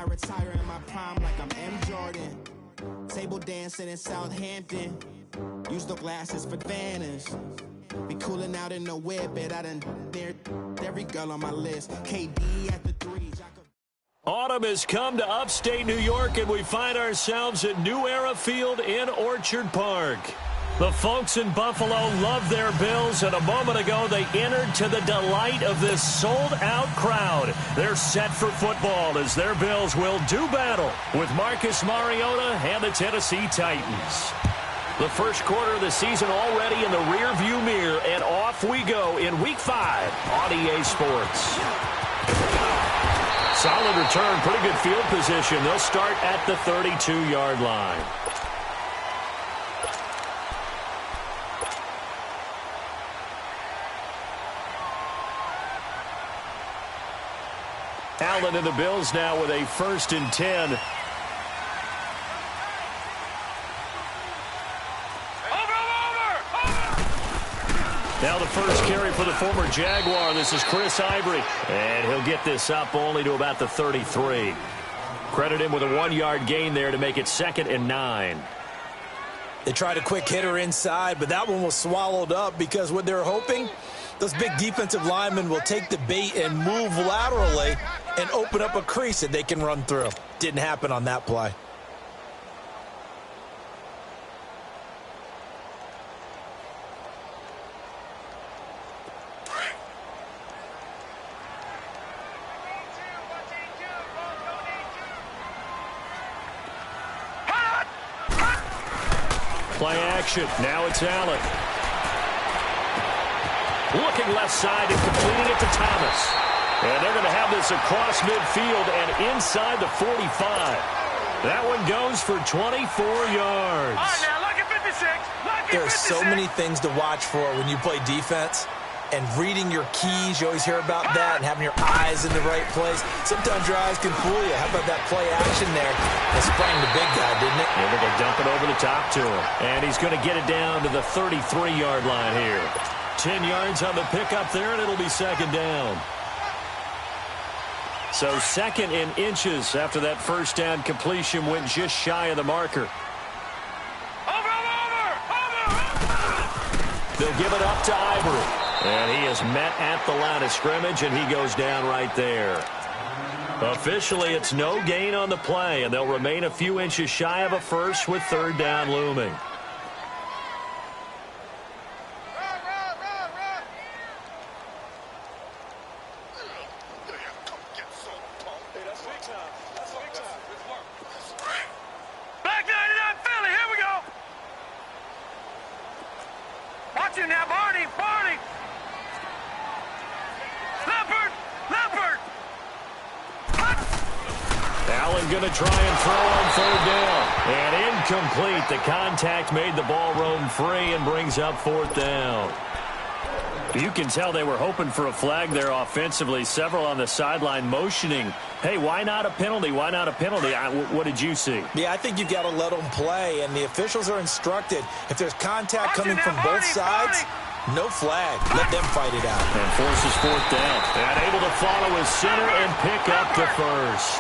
I retire in my prime like I'm M. Jordan. Table dancing in Southampton. Use the glasses for Vanish. Be cooling out in the whip, but I done dared every girl on my list. KD at the 3. Autumn has come to upstate New York, and we find ourselves at New Era Field in Orchard Park. The folks in Buffalo love their Bills, and a moment ago they entered to the delight of this sold-out crowd. They're set for football as their Bills will do battle with Marcus Mariota and the Tennessee Titans. The first quarter of the season already in the rearview mirror, and off we go in Week 5 on EA Sports. Solid return, pretty good field position. They'll start at the 32-yard line. Allen and the Bills now with a 1st and 10. Now the first carry for the former Jaguar. This is Chris Ivory. And he'll get this up only to about the 33. Credit him with a 1-yard gain there to make it 2nd and 9. They tried a quick hitter inside, but that one was swallowed up because what they're hoping, those big defensive linemen will take the bait and move laterally and open up a crease that they can run through. Didn't happen on that play. Play action. Now it's Allen. Looking left side and completing it to Thomas. And they're going to have this across midfield and inside the 45. That one goes for 24 yards. All right, now, look at 56. There are so many things to watch for when you play defense. And reading your keys, you always hear about that, and having your eyes in the right place. Sometimes your eyes can fool you. How about that play action there? That sprang the big guy, didn't it? Yeah, they're going to dump it over the top to him. And he's going to get it down to the 33-yard line here. 10 yards on the pickup there, and it'll be 2nd down. So 2nd in inches after that first down completion went just shy of the marker. Over! They'll give it up to Ivory. And he is met at the line of scrimmage, and he goes down right there. Officially, it's no gain on the play, and they'll remain a few inches shy of a first with 3rd down looming. Black 99 Philly, here we go. Watch it now, Barney. Leopard! Allen going to try and throw on 3rd down. And incomplete. The contact made the ball roam free and brings up 4th down. You can tell they were hoping for a flag there offensively. Several on the sideline motioning, hey, why not a penalty? Why not a penalty? What did you see? Yeah, I think you've got to let them play, and the officials are instructed. If there's contact coming from both sides, no flag. Let them fight it out. And forces 4th down. And able to follow his center and pick up the first.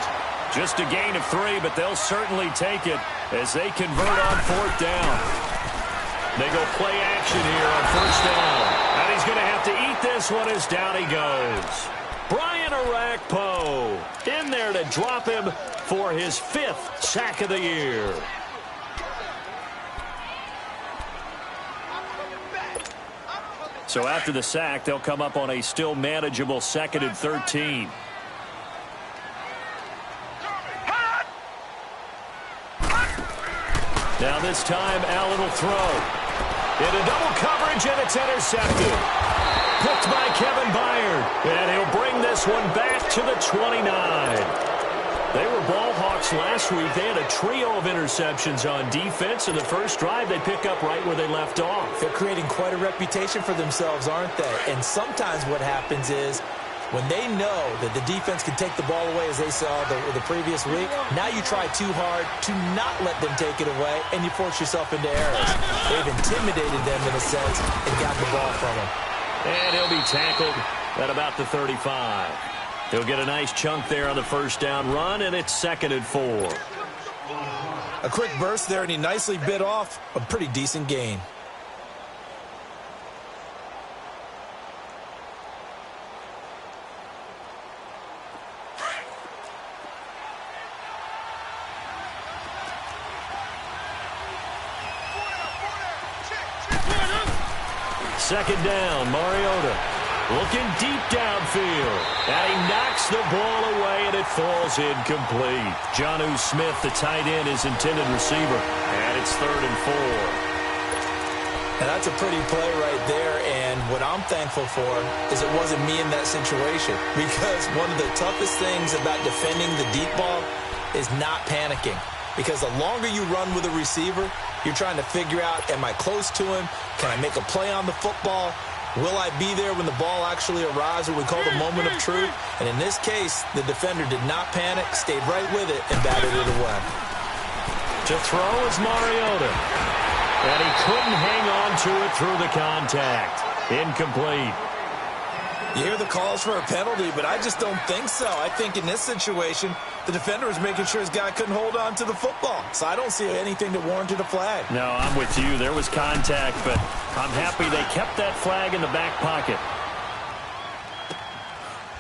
Just a gain of 3, but they'll certainly take it as they convert on 4th down. They go play action here on 1st down. And he's going to have to eat this one as down he goes. Brian Orakpo in there to drop him for his 5th sack of the year. So after the sack, they'll come up on a still manageable 2nd and 13. Now this time, Allen will throw. Into double coverage, and it's intercepted. Picked by Kevin Byard. And he'll bring this one back to the 29. They were ball hawks last week. They had a trio of interceptions on defense. In the first drive, they pick up right where they left off. They're creating quite a reputation for themselves, aren't they? And sometimes what happens is when they know that the defense can take the ball away, as they saw the previous week, now you try too hard to not let them take it away, and you force yourself into errors. They've intimidated them in a sense and got the ball from them. And he'll be tackled at about the 35. He'll get a nice chunk there on the first down run, and it's 2nd and 4. A quick burst there, and he nicely bit off a pretty decent gain. Second down, Mariota looking deep downfield. And he knocks the ball away, and it falls incomplete. Jonnu Smith, the tight end, his intended receiver. And it's 3rd and 4. And that's a pretty play right there, and what I'm thankful for is it wasn't me in that situation, because one of the toughest things about defending the deep ball is not panicking, because the longer you run with a receiver, you're trying to figure out, am I close to him? Can I make a play on the football? Will I be there when the ball actually arrives, what we call the moment of truth? And in this case, the defender did not panic, stayed right with it, and batted it away. To throw is Mariota. And he couldn't hang on to it through the contact. Incomplete. You hear the calls for a penalty, but I just don't think so. I think in this situation, the defender was making sure his guy couldn't hold on to the football. So I don't see anything that warranted a flag. No, I'm with you. There was contact, but I'm happy they kept that flag in the back pocket.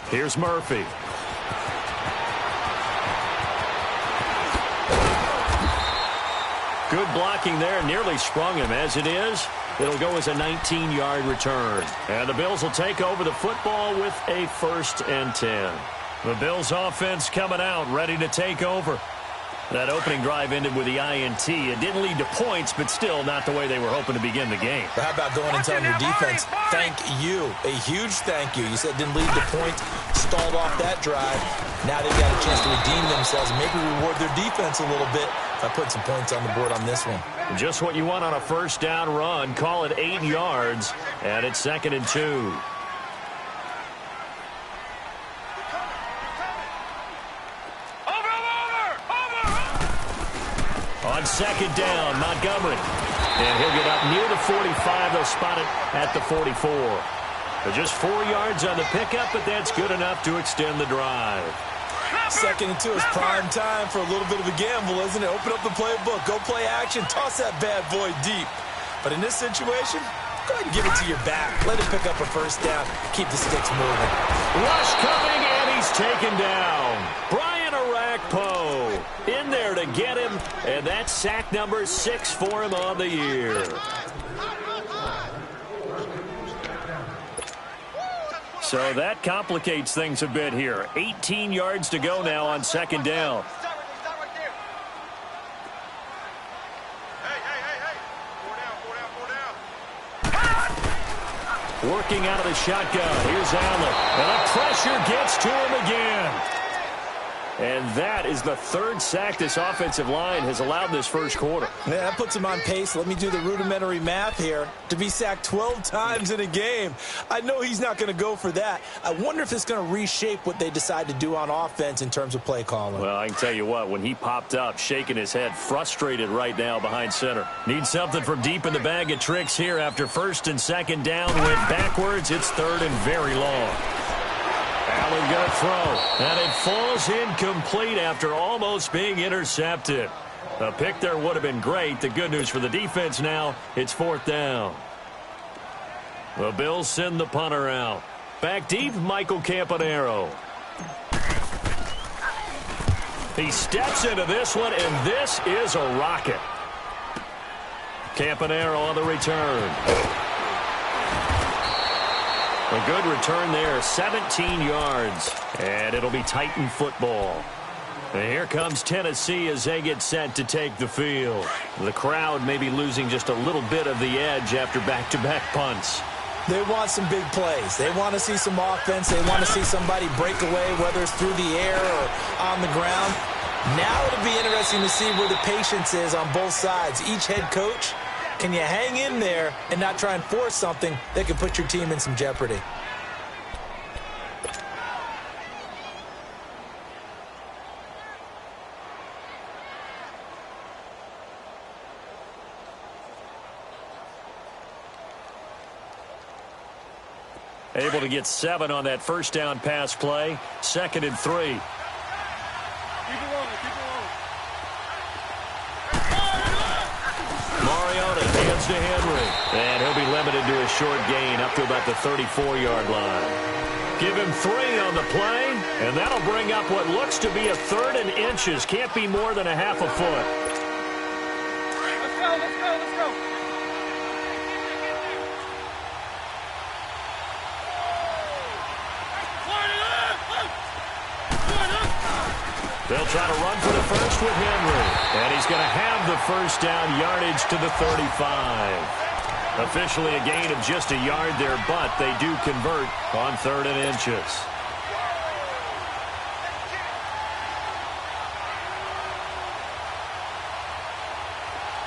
Here's Murphy. Good blocking there. Nearly sprung him. As it is, it'll go as a 19-yard return. And the Bills will take over the football with a 1st and 10. The Bills offense coming out, ready to take over. That opening drive ended with the INT. It didn't lead to points, but still not the way they were hoping to begin the game. But how about going and telling your defense, thank you, a huge thank you. You said it didn't lead to points, stalled off that drive. Now they've got a chance to redeem themselves and maybe reward their defense a little bit by putting some points on the board on this one. Just what you want on a first down run. Call it 8 yards, and it's 2nd and 2. On 2nd down, Montgomery. And he'll get up near the 45. They'll spot it at the 44. But just 4 yards on the pickup, but that's good enough to extend the drive. 2nd and 2 is prime time for a little bit of a gamble, isn't it? Open up the playbook, go play action, toss that bad boy deep. But in this situation, go ahead and give it to your back. Let it pick up a first down. Keep the sticks moving. Rush coming, and he's taken down. Brian Orakpo in there to get him, and that's sack number 6 for him on the year. So that complicates things a bit here. 18 yards to go now on 2nd down. Working out of the shotgun. Here's Allen. And the pressure gets to him again. And that is the 3rd sack this offensive line has allowed this first quarter. Yeah, that puts him on pace. Let me do the rudimentary math here. To be sacked 12 times in a game. I know he's not going to go for that. I wonder if it's going to reshape what they decide to do on offense in terms of play calling. Well, I can tell you what, when he popped up, shaking his head, frustrated right now behind center. Needs something from deep in the bag of tricks here after 1st and 2nd down. Went backwards. It's 3rd and very long. Allen going to throw, and it falls incomplete after almost being intercepted. A pick there would have been great. The good news for the defense now, it's 4th down. The Bills send the punter out. Back deep, Michael Campanaro. He steps into this one, and this is a rocket. Campanaro on the return. A good return there, 17 yards, and it'll be Titan football. And here comes Tennessee as they get set to take the field. The crowd may be losing just a little bit of the edge after back-to-back punts. They want some big plays. They want to see some offense. They want to see somebody break away, whether it's through the air or on the ground. Now it'll be interesting to see where the patience is on both sides. Each head coach, can you hang in there and not try and force something that could put your team in some jeopardy? Able to get 7 on that first down pass play. 2nd and 3. Keep it rolling, keep it rolling. Mariota hands to Henry. And he'll be limited to a short gain up to about the 34-yard line. Give him 3 on the play, and that'll bring up what looks to be a 3rd and inches. Can't be more than a half a foot. Let's go, let's go, let's go. They'll try to run for the first with Henry. And he's going to have the first down yardage to the 35. Officially a gain of just a yard there, but they do convert on 3rd and inches.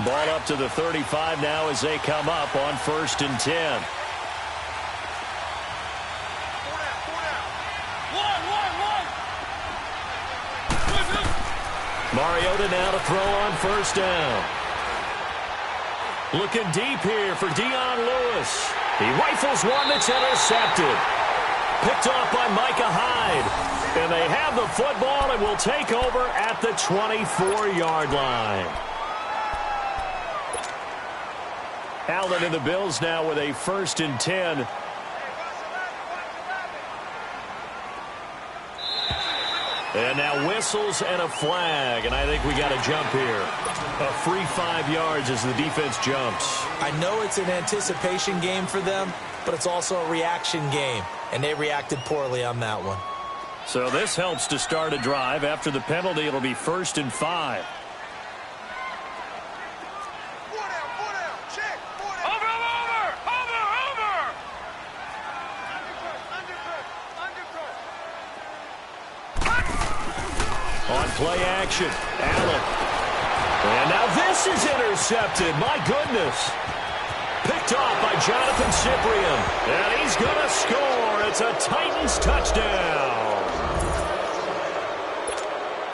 Ball up to the 35 now as they come up on 1st and 10. Mariota now to throw on 1st down. Looking deep here for Dion Lewis. He rifles one that's intercepted. Picked off by Micah Hyde. And they have the football and will take over at the 24-yard line. Allen and the Bills now with a 1st and 10. And now whistles and a flag, and I think we got a jump here. A free 5 yards as the defense jumps. I know it's an anticipation game for them, but it's also a reaction game, and they reacted poorly on that one. So this helps to start a drive. After the penalty, it'll be 1st and 5. On play action, Allen. And now this is intercepted. My goodness. Picked off by Jonathan Cyprien. And he's going to score. It's a Titans touchdown.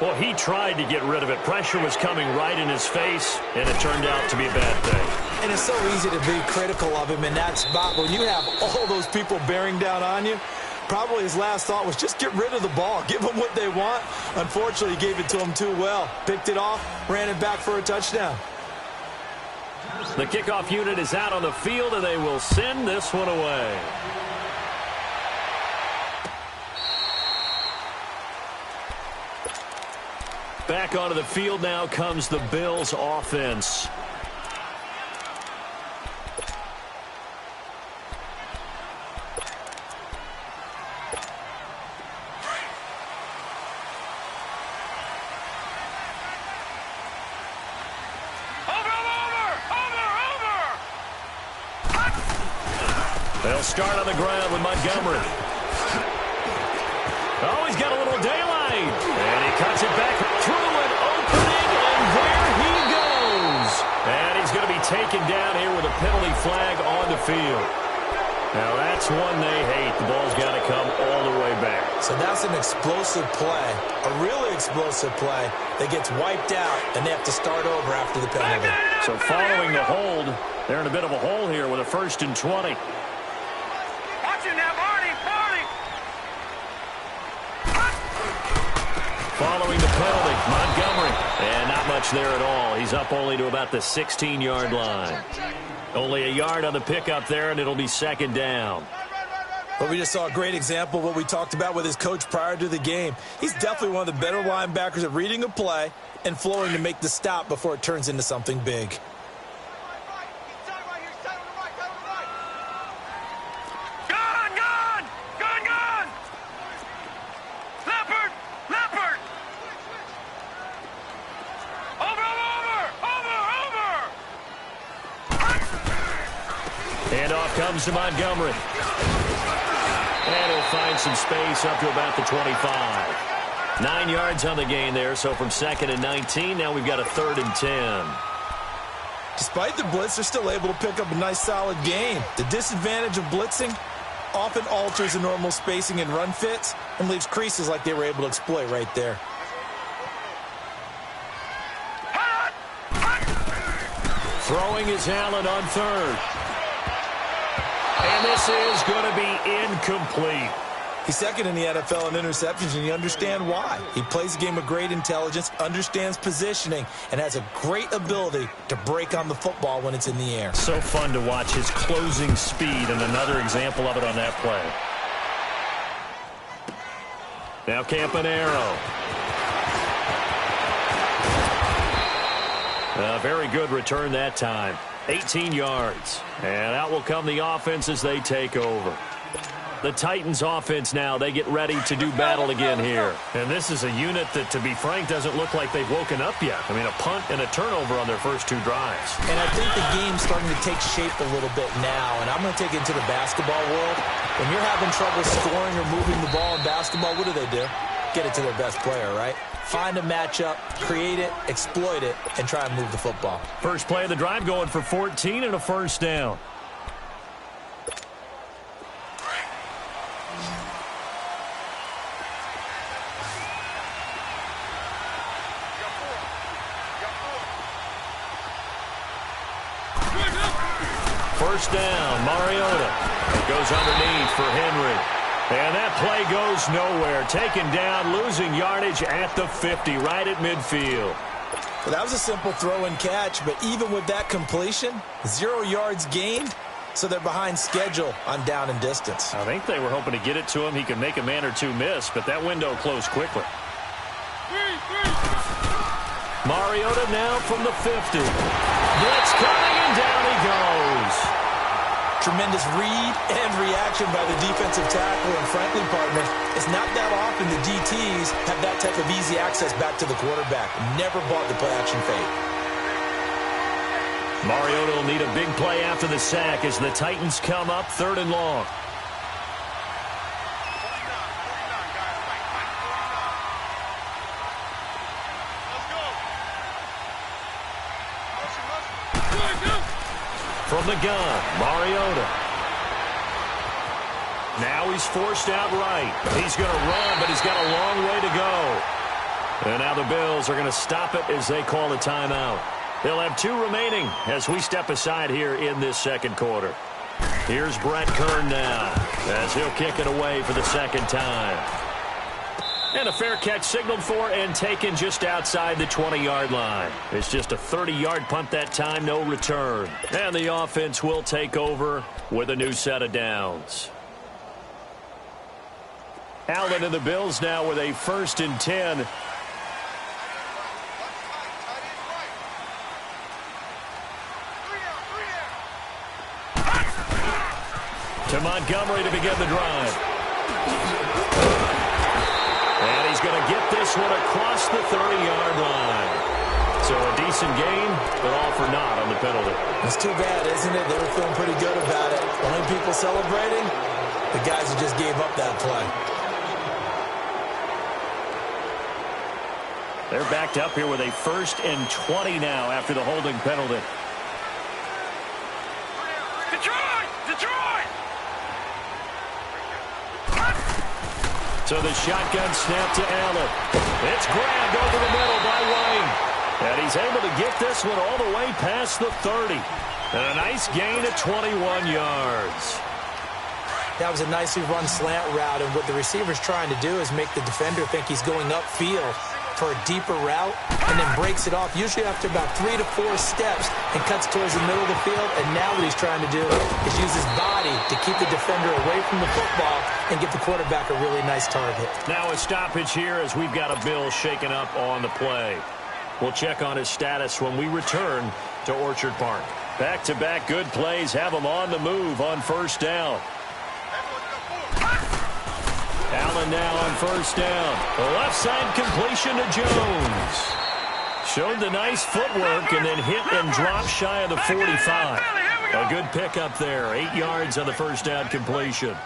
Well, he tried to get rid of it. Pressure was coming right in his face, and it turned out to be a bad thing. And it's so easy to be critical of him in that spot. When you have all those people bearing down on you, probably his last thought was just get rid of the ball. Give them what they want. Unfortunately, he gave it to them too well. Picked it off, ran it back for a touchdown. The kickoff unit is out on the field, and they will send this one away. Back onto the field now comes the Bills offense. They'll start on the ground with Montgomery. Oh, he's got a little daylight. And he cuts it back through an opening, and there he goes. And he's going to be taken down here with a penalty flag on the field. Now, that's one they hate. The ball's got to come all the way back. So that's an explosive play, a really explosive play that gets wiped out, and they have to start over after the penalty. So following the hold, they're in a bit of a hole here with a 1st and 20. Following the penalty, Montgomery. And not much there at all. He's up only to about the 16-yard line. Only a yard on the pickup there, and it'll be 2nd down. But we just saw a great example of what we talked about with his coach prior to the game. He's definitely one of the better linebackers at reading a play and flowing to make the stop before it turns into something big. Handoff comes to Montgomery. And he'll find some space up to about the 25. 9 yards on the gain there, so from 2nd and 19, now we've got a 3rd and 10. Despite the blitz, they're still able to pick up a nice, solid gain. The disadvantage of blitzing often alters the normal spacing and run fits and leaves creases like they were able to exploit right there. Throwing is Allen on 3rd. And And this is going to be incomplete. He's second in the NFL in interceptions, and you understand why. He plays a game of great intelligence, understands positioning, and has a great ability to break on the football when it's in the air. So fun to watch his closing speed, and another example of it on that play. Now Campanaro. A very good return that time. 18 yards. And out will come the offense as they take over. The Titans offense now, they get ready to do battle again here. And this is a unit that, to be frank, doesn't look like they've woken up yet. I mean, a punt and a turnover on their first 2 drives. And I think the game's starting to take shape a little bit now. And I'm going to take it into the basketball world. When you're having trouble scoring or moving the ball in basketball, what do? Get it to their best player, right? Find a matchup, create it, exploit it, and try and move the football. First play of the drive going for 14 and a first down. First down, Mariota. Goes underneath for Henry. And that play goes nowhere. Taken down, losing yardage at the 50, right at midfield. Well, that was a simple throw and catch, but even with that completion, 0 yards gained, so they're behind schedule on down and distance. I think they were hoping to get it to him. He could make a man or two miss, but that window closed quickly. Mariota now from the 50. Blitz coming, and down he goes. Tremendous read and reaction by the defensive tackle, and frankly, partner, it's not that often the DTs have that type of easy access back to the quarterback. Never bought the play-action fake. Mariota will need a big play after the sack as the Titans come up 3rd and long. From the gun, Mariota. Now he's forced out right. He's going to run, but he's got a long way to go. And now the Bills are going to stop it as they call a timeout. They'll have 2 remaining as we step aside here in this second quarter. Here's Brett Kern now as he'll kick it away for the second time. And a fair catch signaled for and taken just outside the 20-yard line. It's just a 30-yard punt that time, no return. And the offense will take over with a new set of downs. Allen and the Bills now with a 1st and 10. To Montgomery to begin the drive. And he's going to get this one across the 30-yard line. So a decent gain, but all for naught on the penalty. It's too bad, isn't it? They were feeling pretty good about it. Only people celebrating, the guys who just gave up that play. They're backed up here with a 1st and 20 now after the holding penalty. So the shotgun snap to Allen. It's grabbed over the middle by Wayne. And he's able to get this one all the way past the 30. And a nice gain of 21 yards. That was a nicely run slant route, and what the receiver's trying to do is make the defender think he's going upfield for a deeper route, and then breaks it off, usually after about 3 to 4 steps, and cuts towards the middle of the field. And now what he's trying to do is use his body to keep the defender away from the football and give the quarterback a really nice target. Now a stoppage here as we've got a Bill shaken up on the play. We'll check on his status when we return to Orchard Park. Back-to-back good plays have him on the move on 1st down. Allen now on 1st down. The left side completion to Jones. Showed the nice footwork and then hit and dropped shy of the 45. A good pickup there. 8 yards on the 1st down completion.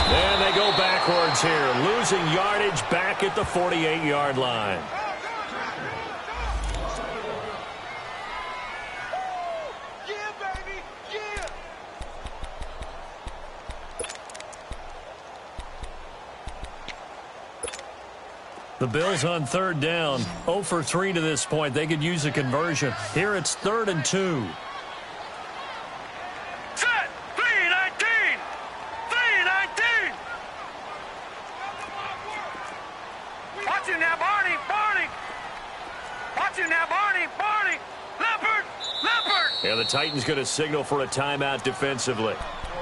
And they go backwards here. Losing yardage back at the 48-yard line. The Bills on third down, 0 for 3 to this point. They could use a conversion. Here it's 3rd and 2. Set! 3-19! 3-19! Watch him now, Barney! Barney! Watch him now, Barney! Barney! Leopard! Leopard! Yeah, the Titans going to signal for a timeout defensively.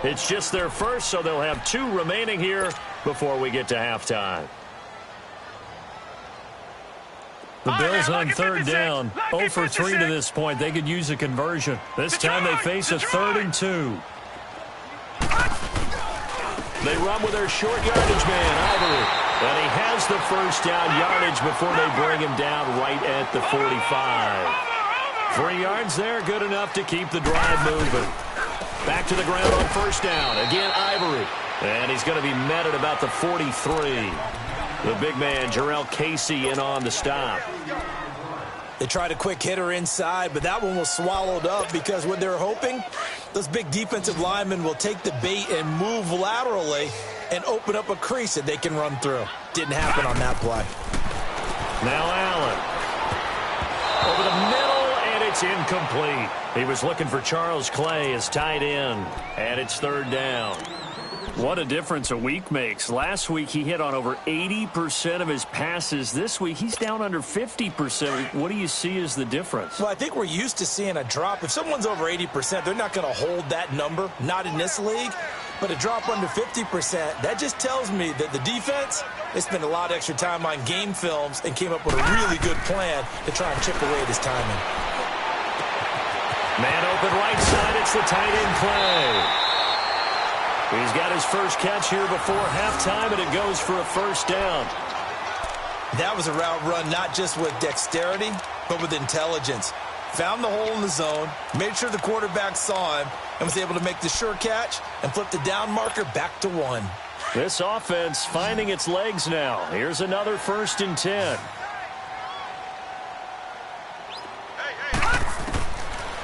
It's just their first, so they'll have 2 remaining here before we get to halftime. The Bills on third down, 0 for 3 to this point. They could use a conversion. This time they face a 3rd and 2. They run with their short yardage man, Ivory. And he has the first down yardage before they bring him down right at the 45. 3 yards there, good enough to keep the drive moving. Back to the ground on first down. Again, Ivory. And he's going to be met at about the 43. The big man, Jarrell Casey, in on the stop. They tried a quick hitter inside, but that one was swallowed up because what they're hoping, those big defensive linemen will take the bait and move laterally and open up a crease that they can run through. Didn't happen on that play. Now Allen. Over the middle, and it's incomplete. He was looking for Charles Clay as tight end, and it's 3rd down. What a difference a week makes. Last week he hit on over 80% of his passes. This week he's down under 50%. What do you see as the difference? Well, I think we're used to seeing a drop. If someone's over 80%, they're not going to hold that number, not in this league. But a drop under 50%, that just tells me that the defense, they spent a lot of extra time on game films and came up with a really good plan to try and chip away at his timing. Man open right side, it's the tight end Clay. He's got his first catch here before halftime, and it goes for a first down. That was a route run not just with dexterity, but with intelligence. Found the hole in the zone, made sure the quarterback saw him, and was able to make the sure catch and flip the down marker back to 1. This offense finding its legs now. Here's another 1st and 10.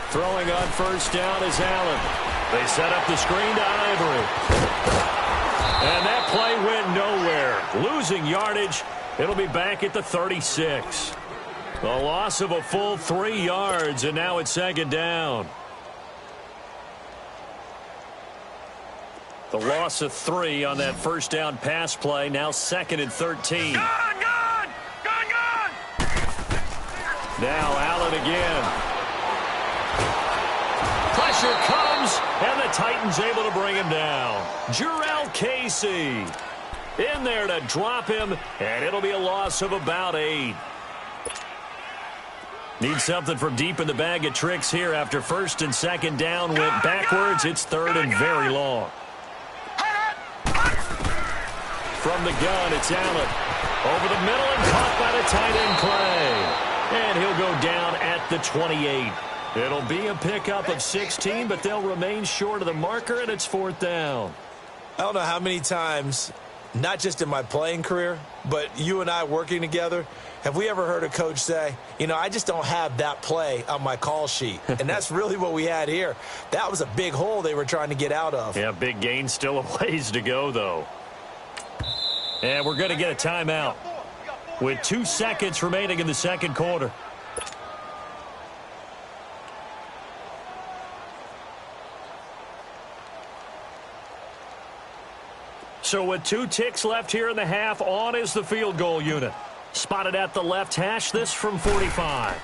Throwing on first down is Allen. They set up the screen to Ivory. And that play went nowhere. Losing yardage. It'll be back at the 36. The loss of a full 3 yards, and now it's 2nd down. The loss of 3 on that first down pass play. Now 2nd and 13. Gone! Gone! Gone! Gone! Now Allen again. Pressure comes, and the Titans able to bring him down. Jarrell Casey in there to drop him, and it'll be a loss of about 8. Need something from deep in the bag of tricks here after 1st and 2nd down went backwards. It's 3rd and very long. From the gun, it's Allen. Over the middle and caught by the tight end Clay. And he'll go down at the 28. It'll be a pickup of 16, but they'll remain short of the marker, and it's 4th down. I don't know how many times, not just in my playing career, but you and I working together, have we ever heard a coach say, you know, I just don't have that play on my call sheet. And that's really what we had here. That was a big hole they were trying to get out of. Yeah, big gain, still a ways to go, though. And we're going to get a timeout with 2 seconds remaining in the 2nd quarter. So with 2 ticks left here in the half, on is the field goal unit. Spotted at the left hash, this from 45.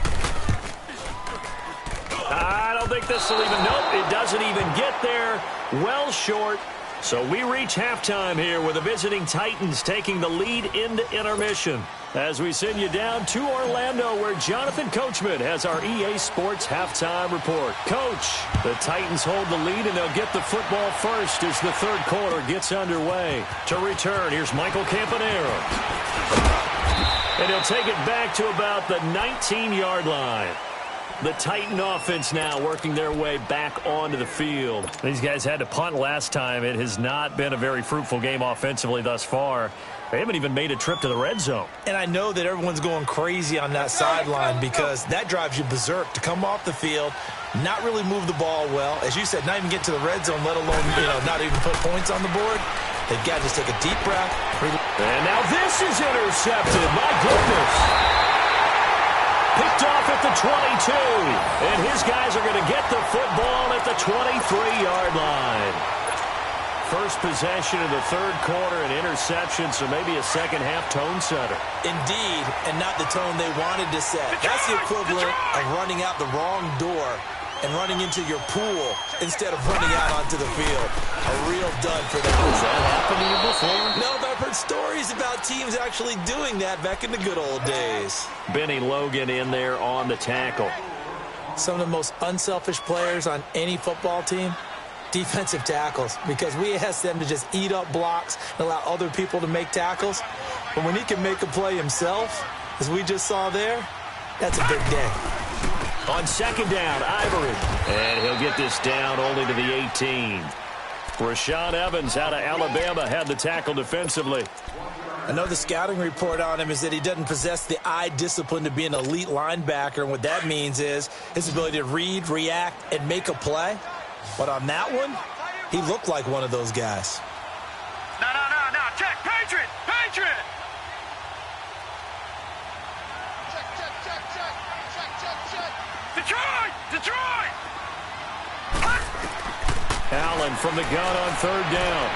I don't think this will even, nope, it doesn't even get there. Well short. So we reach halftime here with the visiting Titans taking the lead into intermission. As we send you down to Orlando, where Jonathan Coachman has our EA Sports halftime report. Coach, the Titans hold the lead, and they'll get the football first as the 3rd quarter gets underway. To return, here's Michael Campanero. And he'll take it back to about the 19-yard line. The Titan offense now working their way back onto the field. These guys had to punt last time. It has not been a very fruitful game offensively thus far. They haven't even made a trip to the red zone. And I know that everyone's going crazy on that sideline because that drives you berserk to come off the field, not really move the ball well. As you said, not even get to the red zone, let alone, not even put points on the board. They've got to just take a deep breath. And now this is intercepted. My goodness. Picked off at the 22. And his guys are going to get the football at the 23-yard line. First possession of the third quarter, an interception, so maybe a second-half tone setter. Indeed, and not the tone they wanted to set. That's the equivalent of running out the wrong door and running into your pool instead of running out onto the field. A real dud for them. Has that happened to you before? No, but I've heard stories about teams actually doing that back in the good old days. Benny Logan in there on the tackle. Some of the most unselfish players on any football team, defensive tackles, because we ask them to just eat up blocks and allow other people to make tackles. But when he can make a play himself, as we just saw there, that's a big day. On second down, Ivory. And he'll get this down only to the 18. Rashaan Evans out of Alabama had the tackle defensively. I know the scouting report on him is that he doesn't possess the eye discipline to be an elite linebacker. And what that means is his ability to read, react, and make a play. But on that one, he looked like one of those guys. No. Check. Patriot. Detroit. Allen from the gun on third down.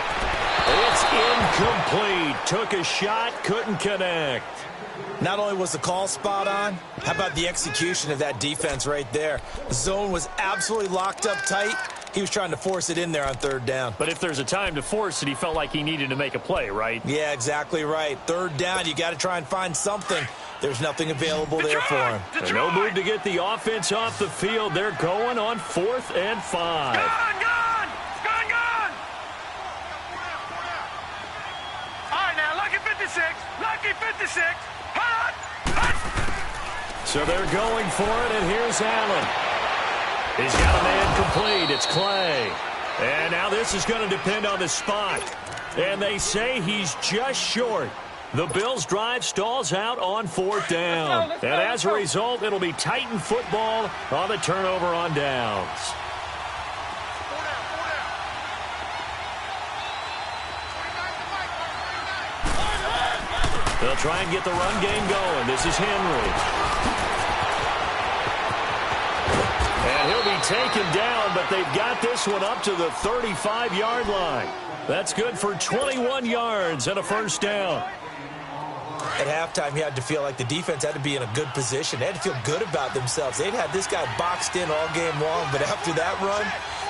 It's incomplete. Took a shot, couldn't connect. Not only was the call spot on, how about the execution of that defense right there? The zone was absolutely locked up tight. He was trying to force it in there on third down. But if there's a time to force it, he felt like he needed to make a play, right? Yeah, exactly right. Third down, you got to try and find something. There's nothing available there for him. And no move to get the offense off the field. They're going on 4th and 5. Gone. All right, now, lucky 56. Hot. So they're going for it, and here's Allen. He's got a man complete. It's Clay. And now this is going to depend on the spot. And they say he's just short. The Bills' drive stalls out on 4th down. And as a result, it'll be Titan football on the turnover on downs. They'll try and get the run game going. This is Henry. And he'll be taken down, but they've got this one up to the 35-yard line. That's good for 21 yards and a first down. At halftime, you had to feel like the defense had to be in a good position. They had to feel good about themselves. They'd had this guy boxed in all game long, but after that run,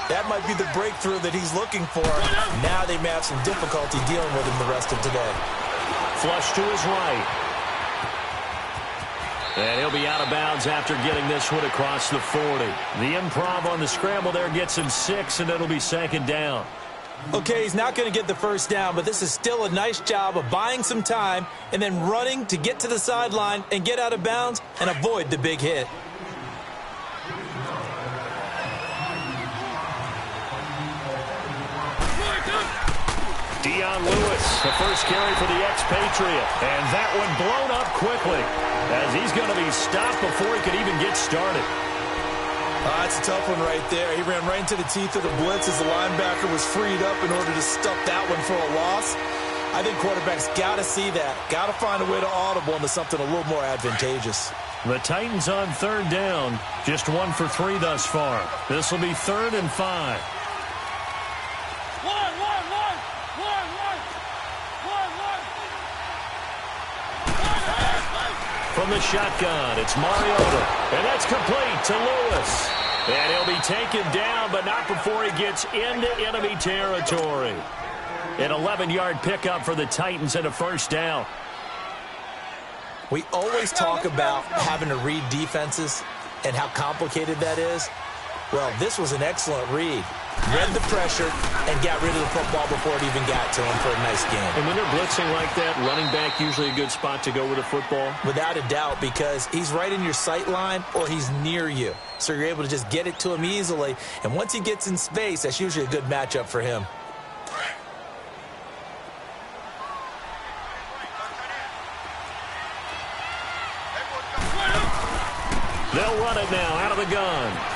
that might be the breakthrough that he's looking for. Now they may have some difficulty dealing with him the rest of today. Flush to his right. And he'll be out of bounds after getting this one across the 40. The improv on the scramble there gets him 6, and it'll be second down. Okay, he's not going to get the first down, but this is still a nice job of buying some time and then running to get to the sideline and get out of bounds and avoid the big hit. Dion Lewis, the first carry for the expatriate. And that one blown up quickly as he's going to be stopped before he could even get started. That's a tough one right there. He ran right into the teeth of the blitz as the linebacker was freed up in order to stuff that one for a loss. I think quarterbacks got to see that. Got to find a way to audible into something a little more advantageous. The Titans on third down, just 1 for 3 thus far. This will be 3rd and 5. From the shotgun, it's Mariota. And that's complete to Lewis. And he'll be taken down, but not before he gets into enemy territory. An 11-yard pickup for the Titans and a first down. We always talk about having to read defenses and how complicated that is. Well, this was an excellent read. Read the pressure and got rid of the football before it even got to him for a nice game. And when they're blitzing like that, running back usually a good spot to go with the football? Without a doubt, because he's right in your sight line or he's near you. So you're able to just get it to him easily. And once he gets in space, that's usually a good matchup for him. They'll run it now out of the gun.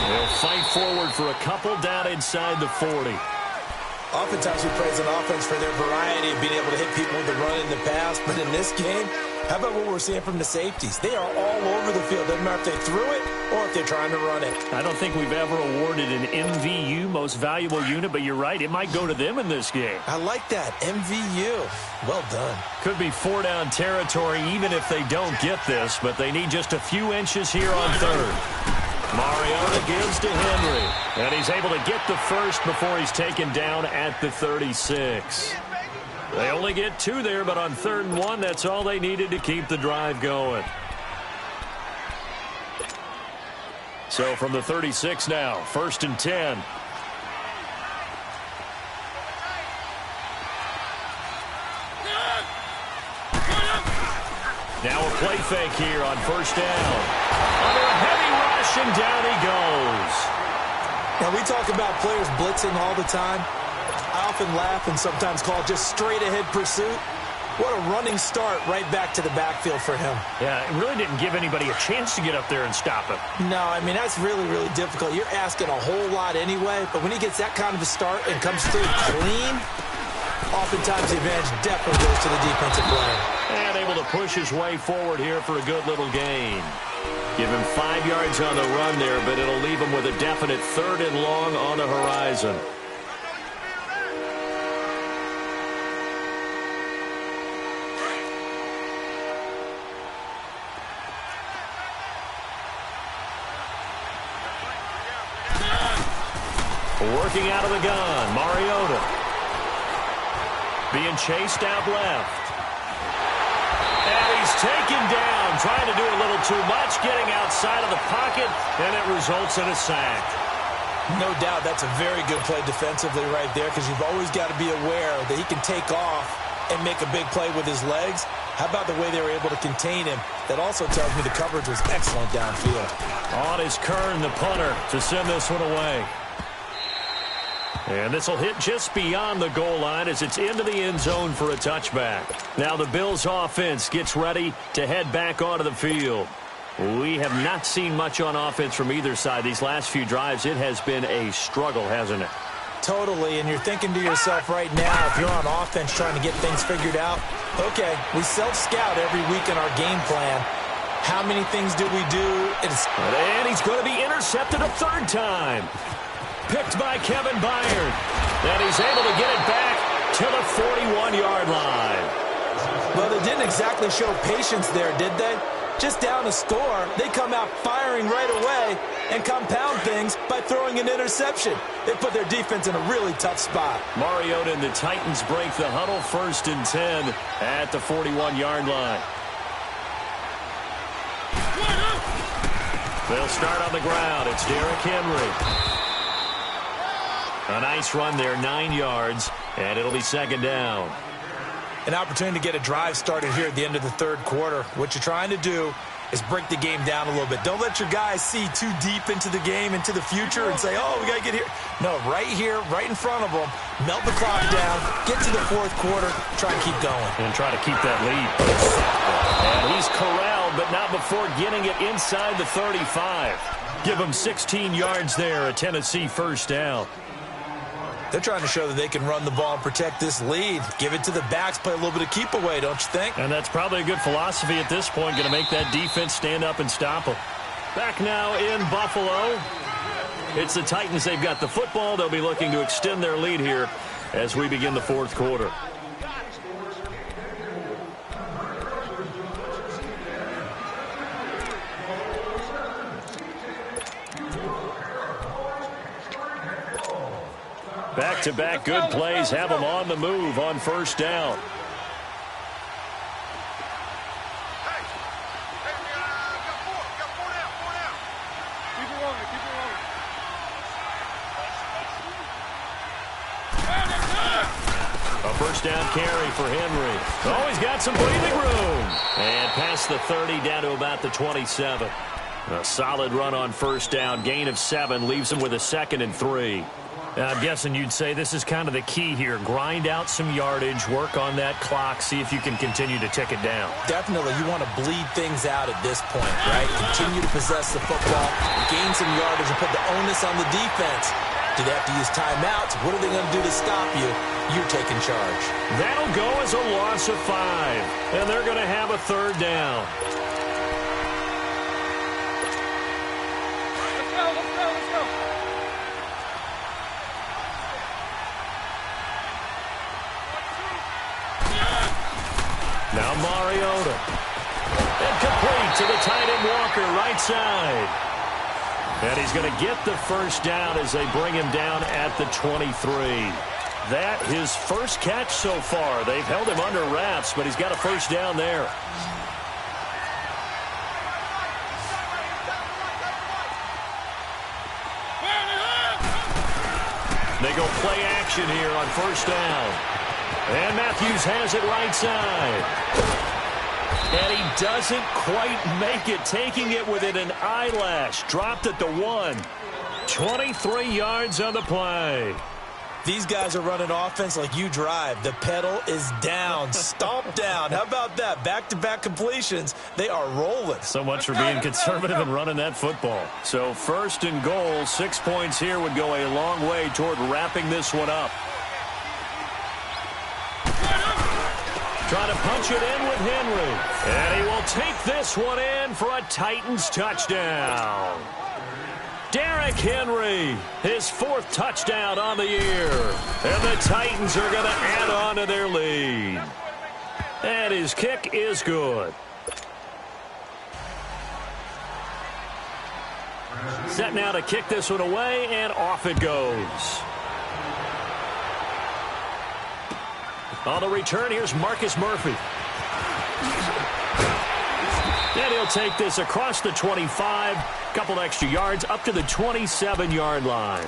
They'll fight forward for a couple down inside the 40. Oftentimes we praise an offense for their variety of being able to hit people with the run in the pass, but in this game, how about what we're seeing from the safeties? They are all over the field. Doesn't matter if they threw it or if they're trying to run it. I don't think we've ever awarded an MVU, most valuable unit, but you're right, it might go to them in this game. I like that, MVU. Well done. Could be 4-down territory even if they don't get this, but they need just a few inches here on third. Mariota gives to Henry, and he's able to get the first before he's taken down at the 36. They only get 2 there, but on 3rd and 1, that's all they needed to keep the drive going. So from the 36 now, 1st and 10. Now a play fake here on 1st down. Under a heavy rush, and down he goes. Now, we talk about players blitzing all the time. I often laugh and sometimes call it just straight-ahead pursuit. What a running start right back to the backfield for him. Yeah, it really didn't give anybody a chance to get up there and stop him. No, I mean, that's really, really difficult. You're asking a whole lot anyway, but when he gets that kind of a start and comes through clean, oftentimes the advantage definitely goes to the defensive player. And able to push his way forward here for a good little gain. Give him 5 yards on the run there, but it'll leave him with a definite 3rd and long on the horizon. Working out of the gun, Mariota. Being chased out left. And he's taken down, trying to do a little too much, getting outside of the pocket, and it results in a sack. No doubt that's a very good play defensively right there, because you've always got to be aware that he can take off and make a big play with his legs. How about the way they were able to contain him? That also tells me the coverage was excellent downfield. On is Kern, the punter, to send this one away. And this will hit just beyond the goal line as it's into the end zone for a touchback. Now the Bills offense gets ready to head back onto the field. We have not seen much on offense from either side. These last few drives, it has been a struggle, hasn't it? Totally, and you're thinking to yourself right now, if you're on offense trying to get things figured out, okay, we self-scout every week in our game plan. How many things do we do? And he's going to be intercepted a 3rd time. Picked by Kevin Byard. And he's able to get it back to the 41-yard line. Well, they didn't exactly show patience there, did they? Just down a score, they come out firing right away and compound things by throwing an interception. They put their defense in a really tough spot. Mariota and the Titans break the huddle, 1st and 10 at the 41-yard line. They'll start on the ground. It's Derrick Henry. A nice run there, 9 yards, and it'll be 2nd down. An opportunity to get a drive started here at the end of the 3rd quarter. What you're trying to do is break the game down a little bit. Don't let your guys see too deep into the game, into the future, and say, oh, we got to get here. No, right here, right in front of them, melt the clock down, get to the 4th quarter, try and keep going. And try to keep that lead. And he's corralled, but not before getting it inside the 35. Give him 16 yards there, a Tennessee 1st down. They're trying to show that they can run the ball and protect this lead. Give it to the backs, play a little bit of keep away, don't you think? And that's probably a good philosophy at this point, going to make that defense stand up and stop them. Back now in Buffalo. It's the Titans. They've got the football. They'll be looking to extend their lead here as we begin the 4th quarter. Back-to-back good plays have them on the move on 1st down. A 1st down carry for Henry. Oh, he's got some breathing room. And past the 30 down to about the 27. A solid run on 1st down. Gain of 7 leaves him with a 2nd and 3. I'm guessing you'd say this is kind of the key here. Grind out some yardage, work on that clock, see if you can continue to tick it down. Definitely. You want to bleed things out at this point, right? Continue to possess the football, gain some yardage, and put the onus on the defense. Do they have to use timeouts? What are they going to do to stop you? You're taking charge. That'll go as a loss of 5. And they're going to have a third down. Let's go, let's go, let's go. Now Mariota. And complete to the tight end Walker, right side. And he's going to get the first down as they bring him down at the 23. That his first catch so far. They've held him under wraps, but he's got a first down there. They go play action here on first down. And Matthews has it right side. And he doesn't quite make it, taking it within an eyelash. Dropped at the 1. 23 yards on the play. These guys are running offense like you drive. The pedal is down, stomp down. How about that? Back-to-back completions. They are rolling. So much for being conservative and running that football. So first and goal, 6 points here would go a long way toward wrapping this one up. Trying to punch it in with Henry. And he will take this one in for a Titans touchdown. Derrick Henry, his 4th touchdown on the year. And the Titans are going to add on to their lead. And his kick is good. Set now to kick this one away, and off it goes. On the return, here's Marcus Murphy. And he'll take this across the 25, couple extra yards, up to the 27-yard line.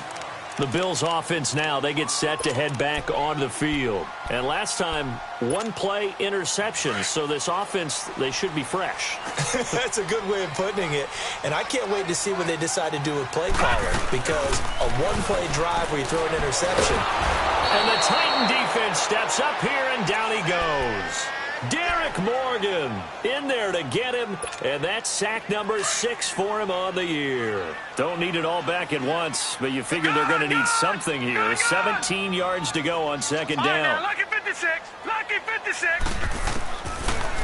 The Bills' offense now, they get set to head back onto the field. And last time, 1 play interception, so this offense, they should be fresh. That's a good way of putting it. And I can't wait to see what they decide to do with play calling, because a 1-play drive where you throw an interception. And the Titan defense steps up here, and down he goes. Derek Morgan in there to get him, and that's sack number 6 for him on the year. Don't need it all back at once, but you figure they're going to need something here. 17 yards to go on second down. Lucky 56, lucky 56.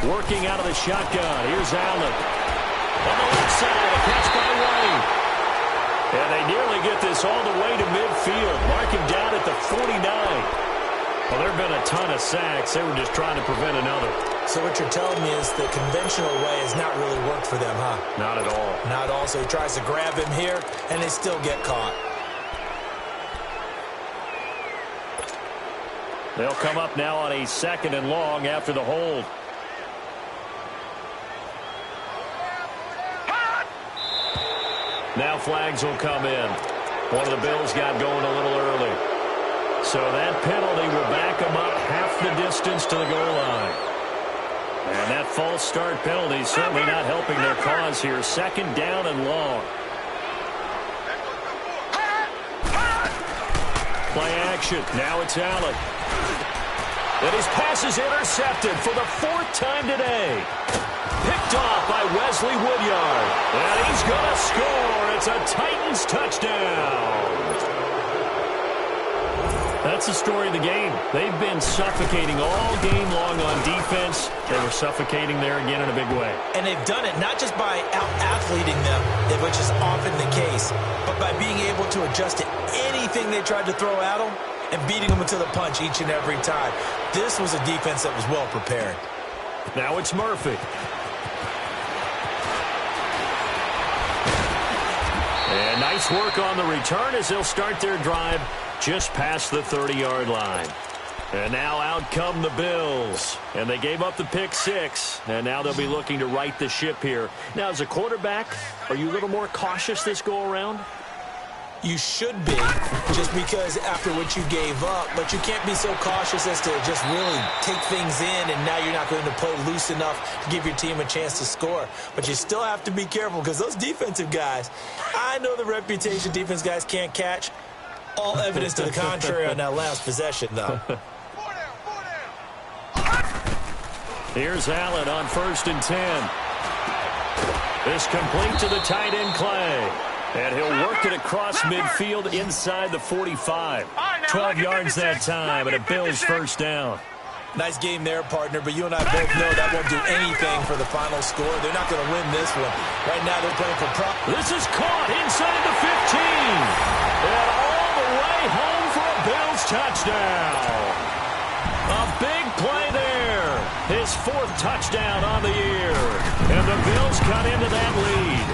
Working out of the shotgun. Here's Allen. On the left side, a catch by White. And they nearly get this all the way to midfield. Mark him down at the 49. Well, there have been a ton of sacks. They were just trying to prevent another. So what you're telling me is the conventional way has not really worked for them, huh? Not at all. Not at all. So he tries to grab him here, and they still get caught. They'll come up now on a 2nd and long after the hold. Now flags will come in. One of the Bills got going a little early. So that penalty will back them up half the distance to the goal line. And that false start penalty certainly not helping their cause here. 2nd down and long. Play action. Now it's Allen. And his pass is intercepted for the 4th time today. Picked off by Wesley Woodyard. And he's going to score. It's a Titans touchdown. That's the story of the game. They've been suffocating all game long on defense. They were suffocating there again in a big way. And they've done it not just by out-athleting them, which is often the case, but by being able to adjust to anything they tried to throw at them and beating them to the punch each and every time. This was a defense that was well prepared. Now it's Murphy. And nice work on the return as they'll start their drive just past the 30-yard line. And now out come the Bills. And they gave up the pick 6. And now they'll be looking to right the ship here. Now, as a quarterback, are you a little more cautious this go-around? You should be, just because after what you gave up. But you can't be so cautious as to just really take things in, and now you're not going to play loose enough to give your team a chance to score. But you still have to be careful, because those defensive guys, I know the reputation defense guys can't catch. All evidence to the contrary on that last possession, though. Here's Allen on 1st and 10. This complete to the tight end Clay. And he'll work it across midfield inside the 45. 12 yards that time, and a Bills first down. Nice game there, partner, but you and I both know that won't do anything for the final score. They're not going to win this one. Right now, they're playing for prop. This is caught inside the 15. And all the way home for a Bills touchdown. A big play there. His 4th touchdown on the year. And the Bills cut into that lead.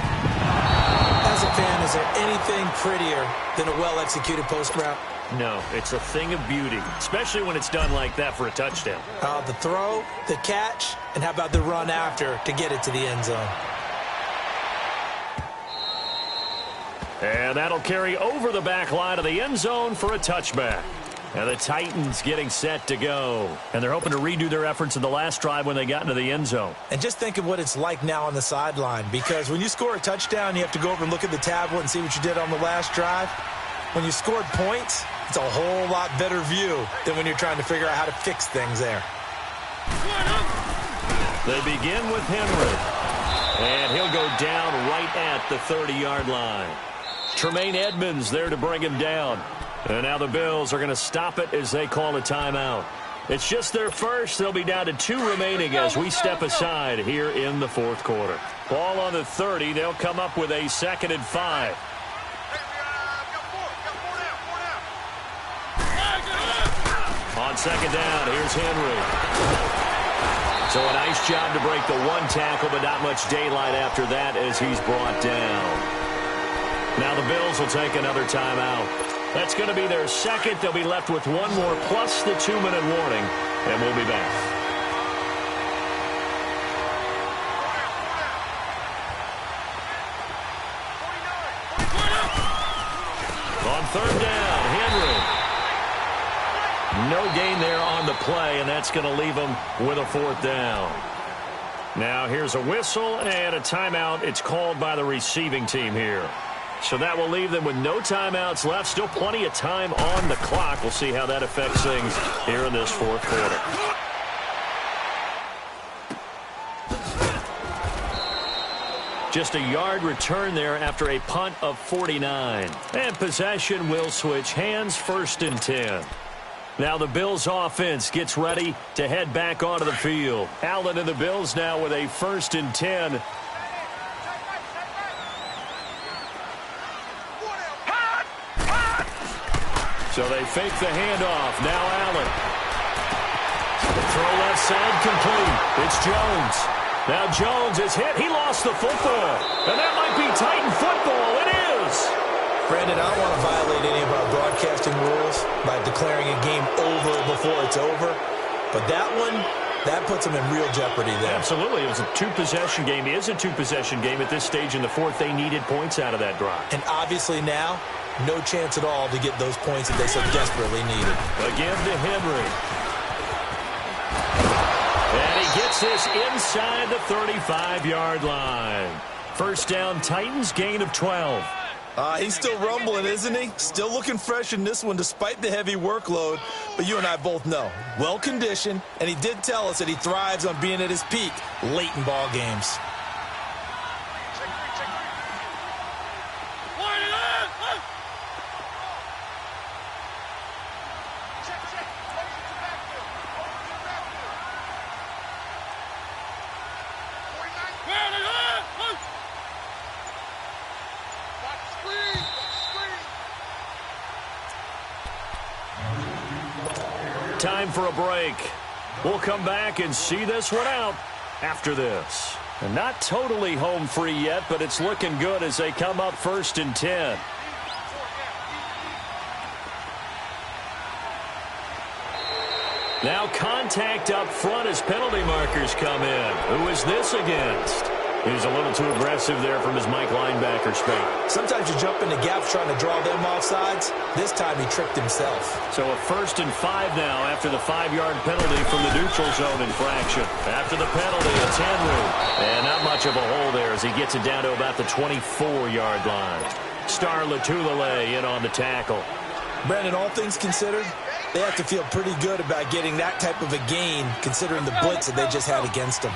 As a fan, is there anything prettier than a well-executed post route? No, it's a thing of beauty, especially when it's done like that for a touchdown. The throw, the catch, and how about the run after to get it to the end zone? And that'll carry over the back line of the end zone for a touchback. And the Titans getting set to go. And they're hoping to redo their efforts in the last drive when they got into the end zone. And just think of what it's like now on the sideline, because when you score a touchdown, you have to go over and look at the tablet and see what you did on the last drive. When you scored points, it's a whole lot better view than when you're trying to figure out how to fix things there. They begin with Henry. And he'll go down right at the 30-yard line. Tremaine Edmonds there to bring him down. And now the Bills are going to stop it as they call a timeout. It's just their first. They'll be down to 2 remaining as we step aside here in the 4th quarter. Ball on the 30. They'll come up with a 2nd and 5. On 2nd down, here's Henry. So a nice job to break the 1 tackle, but not much daylight after that as he's brought down. Now the Bills will take another timeout. That's going to be their 2nd. They'll be left with 1 more plus the 2-minute warning, and we'll be back. On 3rd down, Henry. No gain there on the play, and that's going to leave them with a 4th down. Now here's a whistle and a timeout. It's called by the receiving team here. So that will leave them with no timeouts left. Still plenty of time on the clock. We'll see how that affects things here in this 4th quarter. Just a yard return there after a punt of 49. And possession will switch hands, 1st and 10. Now the Bills offense gets ready to head back onto the field. Allen and the Bills now with a 1st and 10. So they fake the handoff. Now Allen. The throw left side complete. It's Jones. Now Jones is hit. He lost the football. And that might be Titan football. It is. Brandon, I don't want to violate any of our broadcasting rules by declaring a game over before it's over. But that one, that puts them in real jeopardy there. Absolutely. It was a 2-possession game. It is a 2-possession game at this stage in the 4th. They needed points out of that drive. And obviously now, no chance at all to get those points that they so desperately needed. Again to Henry. And he gets this inside the 35-yard line. 1st down, Titans, gain of 12. He's still rumbling, isn't he? Still looking fresh in this one despite the heavy workload. But you and I both know, well-conditioned, and he did tell us that he thrives on being at his peak late in ball games. Time for a break. We'll come back and see this one out after this. And not totally home free yet, but it's looking good as they come up 1st and 10. Now contact up front as penalty markers come in. Who is this against? He's a little too aggressive there from his Mike linebacker spot. Sometimes you jump into gaps trying to draw them off sides. This time he tricked himself. So a 1st and 5 now after the 5-yard penalty from the neutral zone infraction. After the penalty, it's Henry. And not much of a hole there as he gets it down to about the 24-yard line. Star Latulele in on the tackle. Brandon, all things considered, they have to feel pretty good about getting that type of a gain considering the blitz that they just had against them.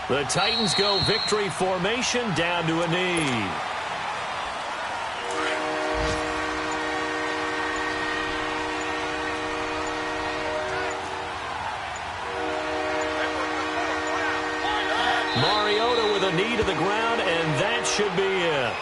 The Titans go victory formation down to a knee. Mariota with a knee to the ground, and that should be it.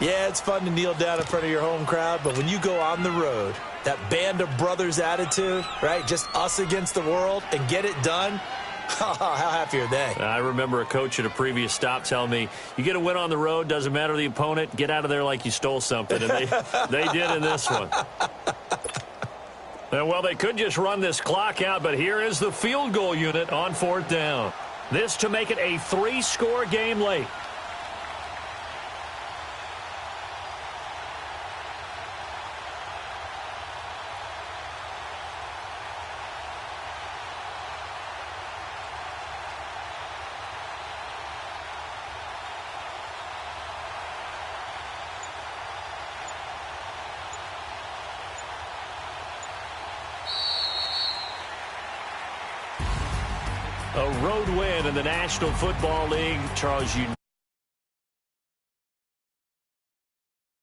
Yeah, it's fun to kneel down in front of your home crowd, but when you go on the road, that band of brothers attitude, right, just us against the world, and get it done, how happy are they? I remember a coach at a previous stop telling me, you get a win on the road, doesn't matter the opponent, get out of there like you stole something, and they did in this one. Well, they could just run this clock out, but here is the field goal unit on 4th down. This to make it a 3-score game late. A road win in the National Football League. Charles, you